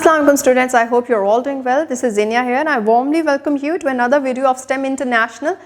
Assalamualaikum students, I hope you're all doing well. This is Zinia here and I warmly welcome you to another video of STEM International.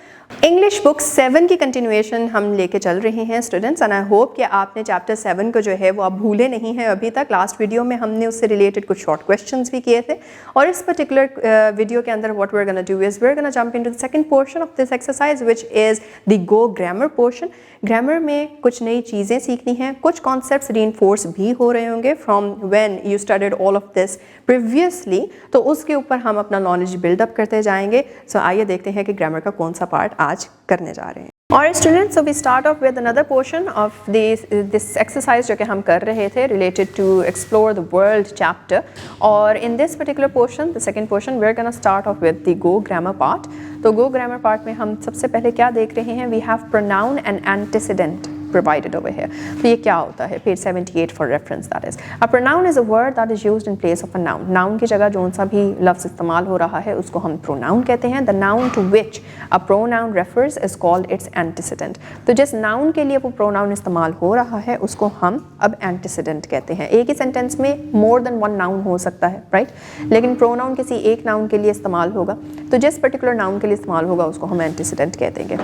English book 7 की continuation हम लेके चल रहे हैं students and I hope कि आपने chapter 7 को जो है वो आप भूले नहीं हैं अभी तक। लास्ट वीडियो में हमने उससे रिलेटेड कुछ शॉर्ट क्वेश्चंस भी किए थे और इस पर्टिकुलर वीडियो के अंदर what we are gonna do is we are gonna jump into the second portion of this exercise which is the go grammar portion. Grammar में कुछ नई चीज़ें सीखनी हैं, कुछ कॉन्सेप्ट्स रीइंफोर्स भी हो रहे होंगे from when you studied all of this previously, तो उसके ऊपर हम अपना नॉलेज बिल्डअप करते जाएंगे। सो आइए देखते हैं कि ग्रामर का कौन सा पार्ट आज करने जा रहे हैं। और students, so we start off with another portion of this exercise जो कि हम कर रहे थे related to explore the world chapter. और in this particular portion, the second portion, we are gonna start off with the go grammar part. तो go grammar part में हम सबसे पहले क्या देख रहे हैं, we have pronoun and antecedent provided over here. तो ये क्या होता है, page 78 for reference that is. A pronoun is a word that is used in place of a noun. Noun की जगह जो सा भी लफ्ज़ इस्तेमाल हो रहा है उसको हम pronoun कहते हैं. The noun to which a pronoun refers is called its antecedent. तो जिस noun के लिए वो pronoun इस्तेमाल हो रहा है उसको हम अब antecedent कहते हैं. एक ही sentence में more than one noun हो सकता है, right? लेकिन pronoun किसी एक noun के लिए इस्तेमाल होगा, तो जिस particular noun के लिए इस्तेमाल होगा उसको हम antecedent कहते हैं.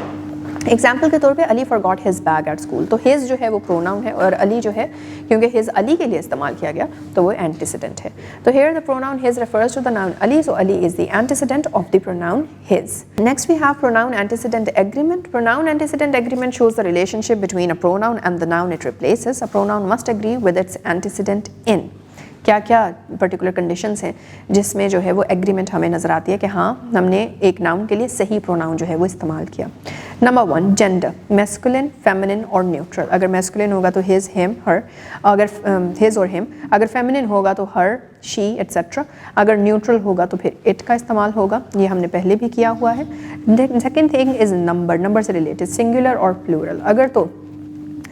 एग्जाम्पल के तौर पे Ali forgot his bag at school, तो हिज जो है वो प्रोनाउन है और अली जो है क्योंकि हिज अली के लिए इस्तेमाल किया गया तो वो एंटीसीडेंट है. तो here the pronoun his refers to the noun Ali, so Ali is the antecedent of the pronoun his. Next we have pronoun antecedent agreement. Pronoun antecedent agreement shows the relationship between a pronoun and the noun it replaces. A pronoun must agree with its antecedent in. क्या क्या particular conditions हैं जिसमें जो है वो agreement हमें नज़र आती है कि हाँ हमने एक नाउन के लिए सही प्रोनाउन जो है वो इस्तेमाल किया. नंबर 1, जेंडर, मैस्कुलिन, फेमिनिन और न्यूट्रल. अगर मैस्कुलिन होगा तो हिज, हिम, हर. अगर हिज और हिम. अगर फेमिनिन होगा तो हर, शी एट्सेट्रा. अगर न्यूट्रल होगा तो फिर इट का इस्तेमाल होगा, ये हमने पहले भी किया हुआ है. Second thing is number, number से रिलेटेड सिंगुलर और प्लूरल. अगर तो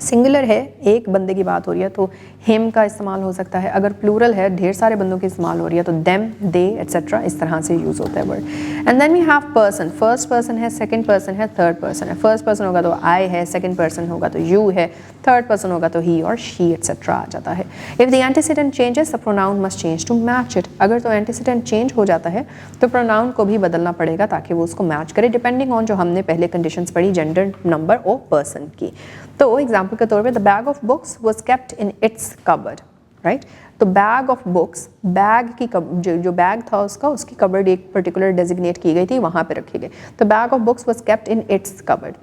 सिंगुलर है, एक बंदे की बात हो रही है तो हिम का इस्तेमाल हो सकता है. अगर प्लूरल है, ढेर सारे बंदों की इस्तेमाल हो रही है तो देम, दे एट्सेट्रा इस तरह से यूज़ होता है word. And then we have person. First person है, सेकंड पर्सन है, थर्ड पर्सन है. फर्स्ट पर्सन होगा तो आई है, सेकंड पर्सन होगा तो यू है, थर्ड पर्सन होगा तो ही और शी एट्सेट्रा आ जाता है. If the antecedent changes the pronoun must change to match it. अगर तो एंटीसीडेंट चेंज हो जाता है तो प्रोनाउन को भी बदलना पड़ेगा ताकि वो उसको मैच करे, डिपेंडिंग ऑन जो हमने पहले कंडीशंस पढ़ी जेंडर, नंबर और पर्सन की. तो एग्जाम्पल के तौर पे the bag of books was kept in its cupboard, right. तो बैग ऑफ बुक्स, बैग की जो बैग था उसकी कबर्ड एक पर्टिकुलर डेजिग्नेट की गई थी, वहाँ पे रखी गई. तो bag of books was kept in its cupboard,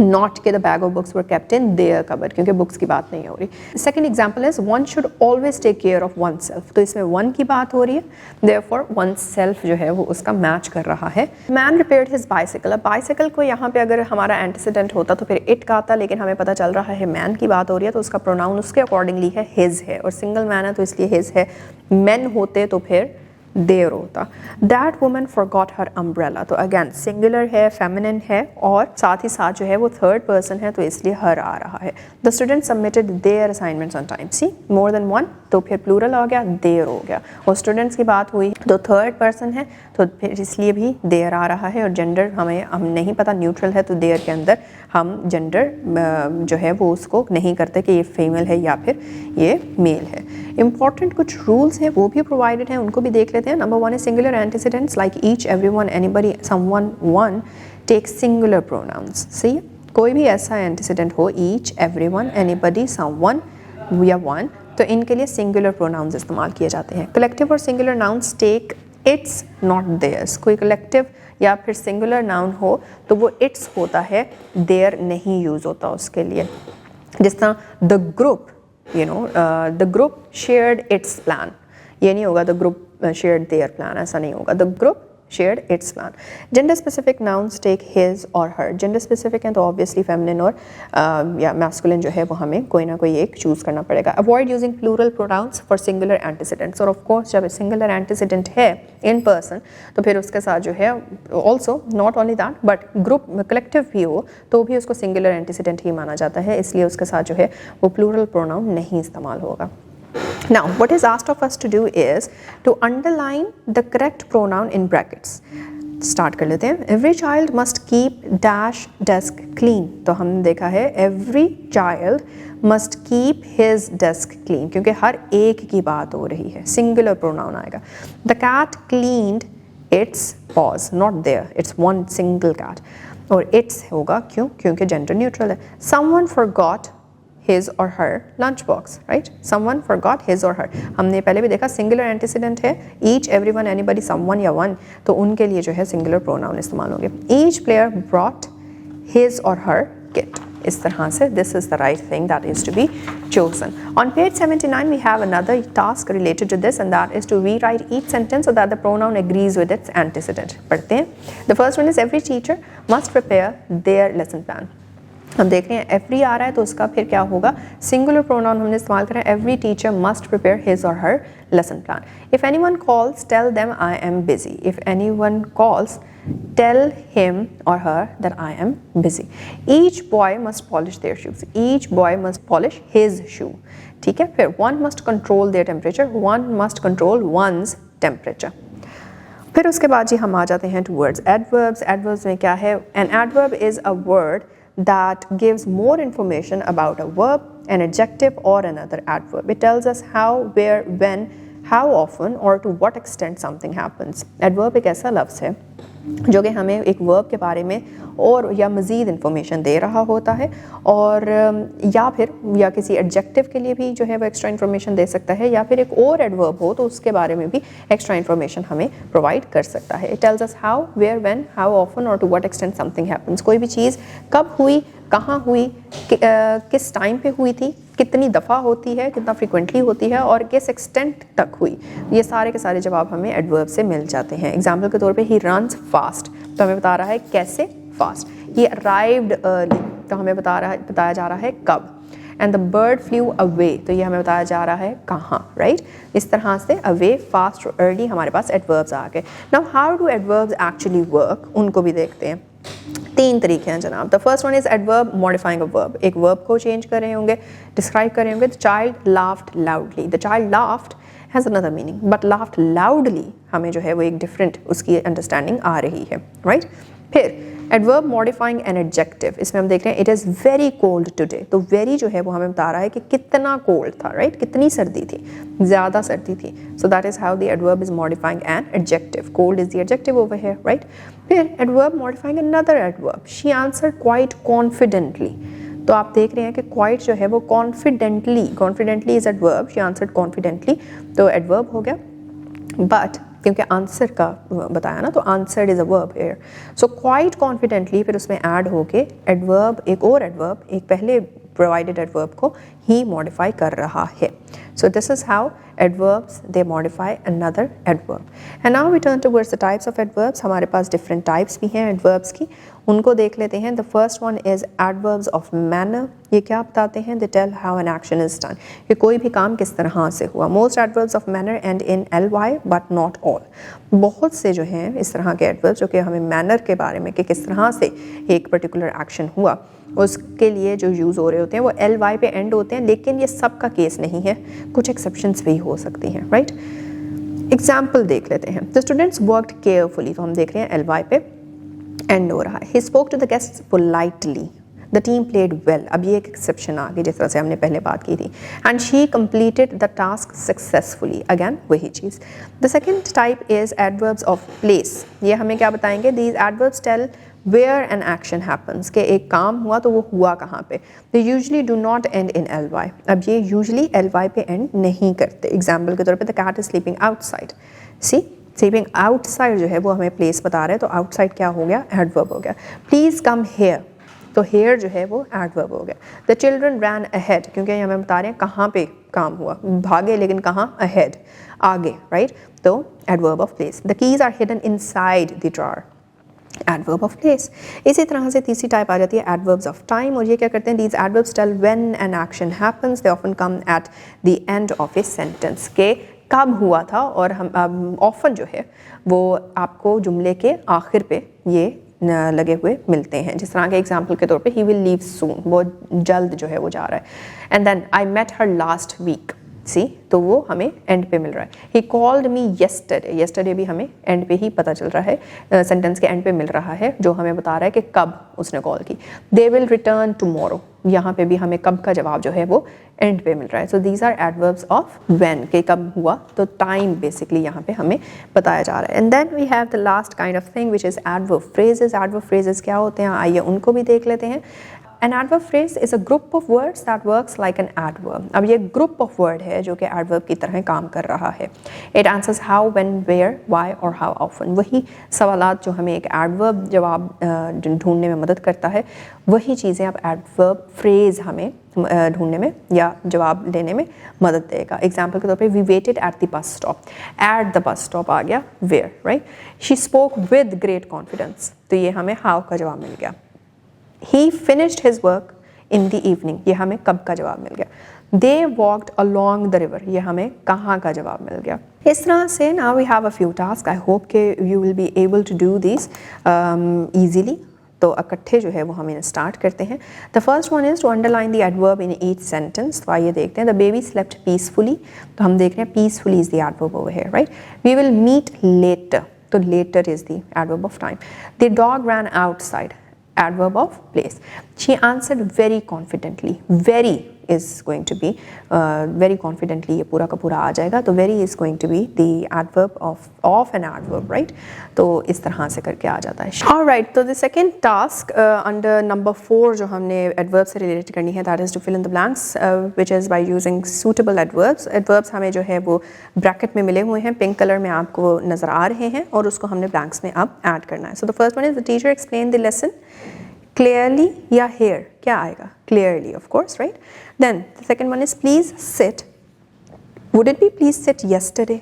not के the bag of books were kept in their cupboard, क्योंकि बुक्स की बात नहीं हो रही. Second example is one should always take care of oneself. तो इसमें वन की बात हो रही है, देयरफॉर वन सेल्फ जो है वो उसका मैच कर रहा है. Man repaired his bicycle. अब बाइसिकल को यहाँ पे अगर हमारा एंटीसीडेंट होता तो फिर इट का आता, लेकिन हमें पता चल रहा है मैन की बात हो रही है तो उसका प्रोनाउन उसके अकॉर्डिंगली है हिज है, और सिंगल मैन है तो इसलिए हिज है. मैन होते तो फिर देयर होता. That woman forgot her umbrella. तो अगेन सिंगुलर है, फेमिनिन है और साथ ही साथ जो है वो थर्ड पर्सन है तो इसलिए हर आ रहा है. The student submitted their assignments on time. See more than one तो फिर प्लूरल आ गया, देयर हो गया. और स्टूडेंट्स की बात हुई तो थर्ड पर्सन है तो फिर इसलिए भी देयर आ रहा है. और जेंडर हम नहीं पता, न्यूट्रल है तो देयर के अंदर हम जेंडर जो है वो उसको नहीं करते कि ये फीमेल है या फिर ये मेल है. इंपॉर्टेंट कुछ रूल्स हैं वो भी प्रोवाइडेड हैं, उनको भी देख लेते हैं. Number 1 is singular antecedents like each, everyone, anybody, someone, one take singular pronouns. See, कोई भी ऐसा antecedent हो, each, everyone, anybody, someone या one, तो इनके लिए singular pronouns इस्तेमाल किए जाते हैं. Collective और singular nouns take its, not theirs. कोई collective या फिर singular noun हो तो वो its होता है, their नहीं यूज़ होता उसके लिए. जिस तरह the group, you know, the group shared its plan. ये नहीं होगा the group shared their plan, ऐसा नहीं होगा. the group shared its plan. gender specific nouns take his or her. gender specific हैं तो obviously feminine और या masculine जो है वो हमें कोई ना कोई एक choose करना पड़ेगा. avoid using plural pronouns for singular antecedents. और of course जब singular antecedent है in person तो फिर उसके साथ जो है also not only that but group collective भी हो तो भी उसको singular antecedent ही माना जाता है, इसलिए उसके साथ जो है वो plural pronoun नहीं इस्तेमाल होगा. Now, what is asked of us to do is to underline the correct pronoun in brackets. Start कर लेते हैं। Every child must keep dash desk clean, तो हमने देखा है every child must keep his desk clean, क्योंकि हर एक की बात हो रही है, सिंगुलर प्रोनाउन आएगा। The cat cleaned its paws, not their, it's one single cat, और इट्स होगा क्यों, क्योंकि जेंडर न्यूट्रल है। Someone forgot his or her lunch box, right? Someone forgot his or her, हमने पहले भी देखा सिंगुलर एंटीसीडेंट है, each, everyone, anybody, someone या one, तो उनके लिए जो है सिंगुलर प्रोनाउन इस्तेमाल होंगे। Each player brought his or her kit, इस तरह से this is the right thing that is to be chosen. On page 79 we have another task related to this, and that is to rewrite each sentence so that the pronoun agrees with its antecedent. पढ़ते हैं। The first one is every teacher must prepare their lesson plan. हम देख रहे हैं every आ रहा है तो उसका फिर क्या होगा, सिंगुलर प्रोनाउन हमने इस्तेमाल करा है। Every teacher must prepare his or her lesson plan. If anyone calls tell them I am busy, if anyone calls tell him or her that I am busy. Each boy must polish their shoes, each boy must polish his shoe, ठीक है। फिर one must control their temperature, one must control one's temperature. फिर उसके बाद जी हम आ जाते हैं towards adverbs. Adverbs में क्या है, an adverb is a word that gives more information about a verb, an adjective or another adverb. It tells us how, where, when, how often or to what extent something happens. Adverb एक ऐसा लफ्ज़ है जो कि हमें एक verb के बारे में और या मज़ीद इन्फॉर्मेशन दे रहा होता है, और या किसी एडजेक्टिव के लिए भी जो है वो एक्स्ट्रा इन्फॉर्मेशन दे सकता है, या फिर एक और एडवर्ब हो तो उसके बारे में भी एक्स्ट्रा इन्फॉर्मेशन हमें प्रोवाइड कर सकता है। It tells us how, where, when, how often or to what extent something happens. कोई भी चीज़ कब हुई, कहाँ हुई, किस टाइम पे हुई थी, कितनी दफ़ा होती है, कितना फ्रिक्वेंटली होती है, और किस एक्सटेंट तक हुई, ये सारे के सारे जवाब हमें एडवर्ब से मिल जाते हैं। एग्जाम्पल के तौर पे ही रन्स फास्ट, तो हमें बता रहा है कैसे फास्ट। ही अराइव्ड अर्ली, तो हमें बताया जा रहा है कब। And the bird flu away, तो ये हमें बताया जा रहा है कहाँ, राइट। इस तरह से अवे, फास्ट और अर्ली हमारे पास एडवर्ब्स आ गए। Now how do adverbs actually work, उनको भी देखते हैं। तीन तरीके हैं जनाब। The first one is adverb modifying a verb, एक वर्ब को चेंज कर रहे होंगे, डिस्क्राइब कर रहे होंगे। The child laughed loudly, the child laughed has another meaning, but laughed loudly हमें जो है वो एक डिफरेंट उसकी अंडरस्टैंडिंग आ रही है, राइट। फिर एडवर्ब मॉडिफाइंग एन एडजेक्टिव, इसमें हम देख रहे हैं it is very cold today, तो वेरी जो है वो हमें बता रहा है कि कितना कोल्ड था, राइट, कितनी सर्दी थी, ज़्यादा सर्दी थी। So that is how the adverb is modifying an adjective, cold is the adjective over here, right. फिर adverb modifying another adverb, she answered quite confidently, तो आप देख रहे हैं कि क्वाइट जो है वो confidently is adverb, she answered confidently, तो एडवर्ब हो गया। बट क्योंकि आंसर का बताया ना, तो answered is a verb here, so quite confidently फिर उसमें ऐड होके एडवर्ब, एक और एडवर्ब, एक पहले प्रोवाइडेड एडवर्ब को ही मॉडिफाई कर रहा है। So this is how adverbs they modify another adverb. And now we turn towards the types of adverbs. हमारे पास different types भी हैं adverbs की, उनको देख लेते हैं। The first one is adverbs of manner. ये क्या बताते हैं? They tell how an action is done. कि कोई भी काम किस तरह से हुआ। Most adverbs of manner end in ly but not all. बहुत से जो हैं इस तरह के adverbs जो कि हमें manner के बारे में कि किस तरह से एक particular action हुआ उसके लिए जो यूज़ हो रहे होते हैं वो एल वाई पे एंड होते हैं, लेकिन ये सब का केस नहीं है, कुछ एक्सेप्शंस भी हो सकती हैं, राइट। एग्जाम्पल देख लेते हैं। द स्टूडेंट्स वर्कड केयरफुली, तो हम देख रहे हैं एल वाई पे एंड हो रहा है। He spoke to the guests politely, the team played well, अब ये एक एक्सेप्शन आ गई जिस तरह से हमने पहले बात की थी। And she completed the task successfully, again वही चीज़। The second type is adverbs of place, ये हमें क्या बताएंगे? These adverbs tell where an action happens, कि एक काम हुआ तो वो हुआ कहाँ पे। They usually do not end in ly, अब ये usually ly पे end नहीं करते। एग्जाम्पल के तौर पे the cat is sleeping outside, see sleeping outside जो है वो हमें place बता रहे हैं, तो outside क्या हो गया? adverb हो गया। Please come here, तो here जो है वो adverb हो गया। The children ran ahead, क्योंकि ये हमें बता रहे हैं कहाँ पे काम हुआ, भागे लेकिन कहाँ? ahead, आगे, right, तो adverb of place। The keys are hidden inside the drawer, adverb of place. इसी तरह से तीसरी टाइप आ जाती है एडवर्ब्स ऑफ टाइम, और ये क्या करते हैं? These adverbs tell when an action happens, they often come at the end of a sentence, के कब हुआ था, और हम ऑफन जो है वो आपको जुमले के आखिर पे ये लगे हुए मिलते हैं। जिस तरह के एग्जाम्पल के तौर पे ही विल लीव सून, वो जल्द जो है वो जा रहा है। And then I met her last week, see, तो वो हमें एंड पे मिल रहा है. He called me yesterday, yesterday भी हमें एंड पे ही पता चल रहा है, सेंटेंस के एंड पे मिल रहा है, जो हमें बता रहा है कि कब उसने कॉल की. दे विल रिटर्न टुमारो, यहाँ पे भी हमें कब का जवाब जो है वो एंड पे मिल रहा है. So these are adverbs of when, के कब हुआ, तो टाइम बेसिकली यहाँ पे हमें बताया जा रहा है. And then we have the last kind of thing which is adverb phrases. Adverb phrases क्या होते हैं, आइए उनको भी देख लेते हैं. An adverb phrase is a group of words that works like an adverb. अब ये group of word है जो कि adverb की तरह काम कर रहा है. It answers how, when, where, why और how often. वही सवालात जो हमें एक adverb जवाब ढूंढने में मदद करता है, वही चीज़ें अब adverb phrase हमें ढूंढने में या जवाब लेने में मदद देगा. एग्जाम्पल के तौर पे we waited at the bus stop. At the bus stop आ गया where, right? She spoke with great confidence. तो ये हमें how का जवाब मिल गया. He finished his work in the evening. ये हमें कब का जवाब मिल गया. They walked along the river. ये हमें कहाँ का जवाब मिल गया. इस तरह से now we have a few tasks. I hope कि you will be able to do these easily. तो इकट्ठे जो है वो हम इन्हें स्टार्ट करते हैं. The first one is to underline the adverb in each sentence. तो आइए देखते हैं. The baby slept peacefully. तो हम देख रहे हैं peacefully is the adverb over here, right? We will meet later. तो later is the adverb of time. The dog ran outside. Adverb of place. She answered very confidently. Very is going to be very confidently, ये पूरा का पूरा आ जाएगा. तो very is going to be the adverb of an adverb, right? तो इस तरह से करके आ जाता है. Alright, तो the second task under number 4 जो हमने adverb से related करनी है, that is to fill in the blanks, which is by using suitable adverbs. Adverbs हमें जो है वो bracket में मिले हुए हैं, pink color में आपको नज़र आ रहे हैं, और उसको हमने blanks में अब add करना है. So the first one is the teacher explained the lesson clearly या here, क्या आएगा? Clearly, of course, right? Then the second one is please sit. Would it be please sit yesterday?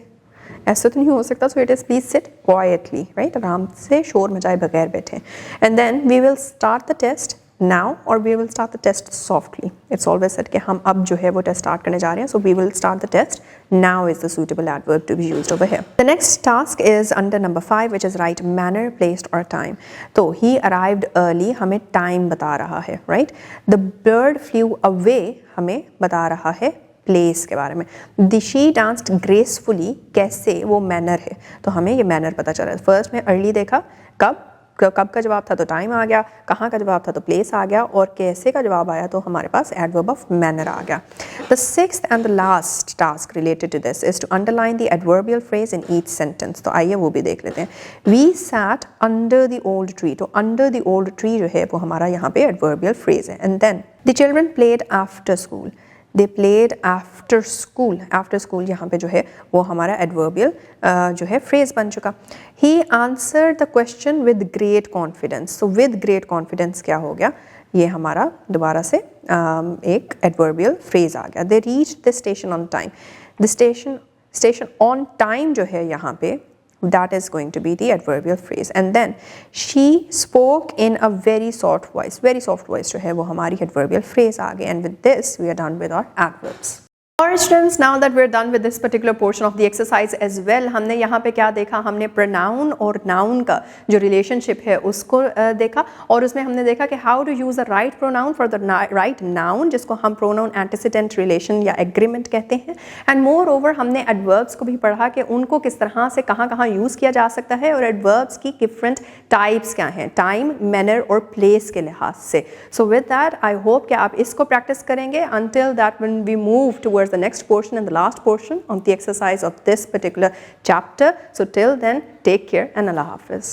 ऐसा तो नहीं हो सकता. So it is please sit quietly, right? आराम से शोर मचाए बगैर बैठे. And then we will start the test now or we will start the test softly. It's always said कि हम अब जो है वो test start करने जा रहे हैं. So we will start the test. Now is the suitable adverb to be used over here. The next task is under number 5, which is write manner, place or time. तो he arrived early हमें time बता रहा है, right? The bird flew away हमें बता रहा है place के बारे में. शी डांस्ड ग्रेसफुली, कैसे, वो मैनर है, तो हमें ये मैनर पता चला. फर्स्ट में अर्ली देखा, कब का जवाब था तो टाइम आ गया, कहाँ का जवाब था तो प्लेस आ गया, और कैसे का जवाब आया तो हमारे पास एडवर्ब ऑफ मैनर आ गया. The sixth and the last task related to this is to underline the adverbial phrase in each sentence. तो आइए वो भी देख लेते हैं. We sat under the old tree. तो अंडर द ओल्ड ट्री जो है वो हमारा यहाँ पे एडवर्बियल फ्रेज है. And then the children played after school. They played after school. After school यहाँ पे जो है वो हमारा एडवर्बियल जो है फ्रेज बन चुका. He answer the question with great confidence. So with great confidence क्या हो गया, ये हमारा दोबारा से एक एडवर्बियल फ्रेज आ गया. They reach the station on time. The station on time जो है यहाँ पे, that is going to be the adverbial phrase. And then she spoke in a very soft voice. Very soft voice जो है वो हमारी adverbial phrase आ गई. And with this we are done with our adverbs. Alright students, now that we're done with this particular portion of the exercise as well, हमने यहाँ पे क्या देखा, हमने pronoun और noun का जो relationship है उसको देखा, और उसमें हमने देखा कि how to use the right pronoun for the right noun, जिसको हम pronoun antecedent relation या agreement कहते हैं. And moreover हमने adverbs को भी पढ़ा कि उनको किस तरह से कहाँ कहाँ use किया जा सकता है, और adverbs की different types क्या हैं, time, manner और place के लिहाज से. So with that I hope कि आप इसको practice करेंगे until that when we move towards the next portion and the last portion of the exercise of this particular chapter. So till then, take care and Allah Hafiz.